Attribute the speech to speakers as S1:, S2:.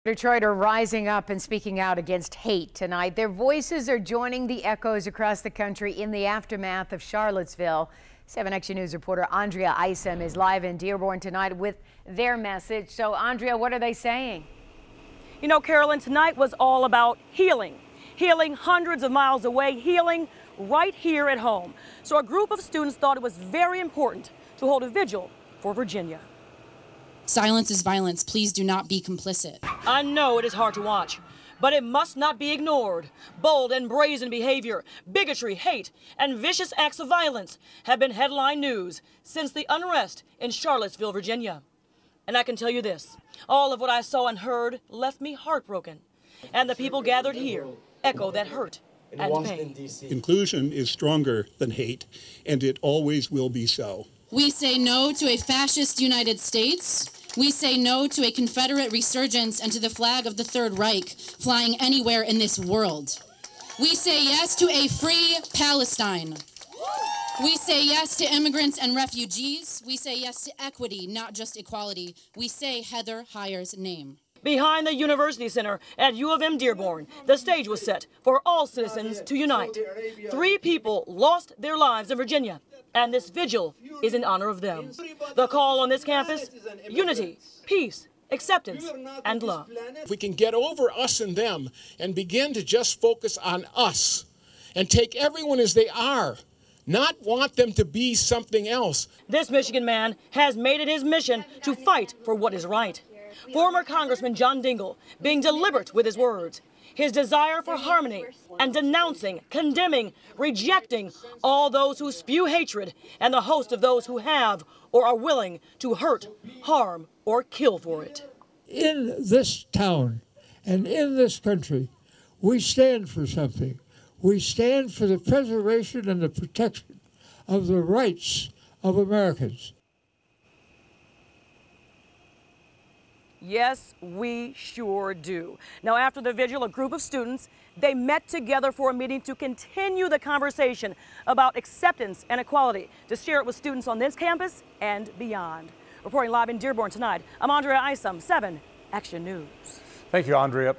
S1: Detroit are rising up and speaking out against hate tonight. Their voices are joining the echoes across the country in the aftermath of Charlottesville. 7 Action News reporter Andrea Isom is live in Dearborn tonight with their message. So, Andrea, what are they saying?
S2: You know, Carolyn, tonight was all about healing. Healing hundreds of miles away, healing right here at home. So a group of students thought it was very important to hold a vigil for Virginia.
S3: Silence is violence. Please do not be complicit.
S2: I know it is hard to watch, but it must not be ignored. Bold and brazen behavior, bigotry, hate, and vicious acts of violence have been headline news since the unrest in Charlottesville, Virginia. And I can tell you this, all of what I saw and heard left me heartbroken. And the people gathered here echo that hurt and pain.
S4: Inclusion is stronger than hate, and it always will be so.
S3: We say no to a fascist United States. We say no to a Confederate resurgence and to the flag of the Third Reich flying anywhere in this world. We say yes to a free Palestine. We say yes to immigrants and refugees. We say yes to equity, not just equality. We say Heather Heyer's name.
S2: Behind the University Center at U of M Dearborn, the stage was set for all citizens to unite. 3 people lost their lives in Virginia, and this vigil is in honor of them. The call on this campus, unity, peace, acceptance, and love.
S4: If we can get over us and them and begin to just focus on us and take everyone as they are, not want them to be something else.
S2: This Michigan man has made it his mission to fight for what is right. Former Congressman John Dingell being deliberate with his words, his desire for harmony, and denouncing, condemning, rejecting all those who spew hatred and the host of those who have or are willing to hurt, harm, or kill for it.
S5: In this town and in this country, we stand for something. We stand for the preservation and the protection of the rights of Americans.
S2: Yes, we sure do. Now, after the vigil, a group of students, they met together for a meeting to continue the conversation about acceptance and equality, to share it with students on this campus and beyond. Reporting live in Dearborn tonight, I'm Andrea Isom, 7 Action News.
S6: Thank you, Andrea.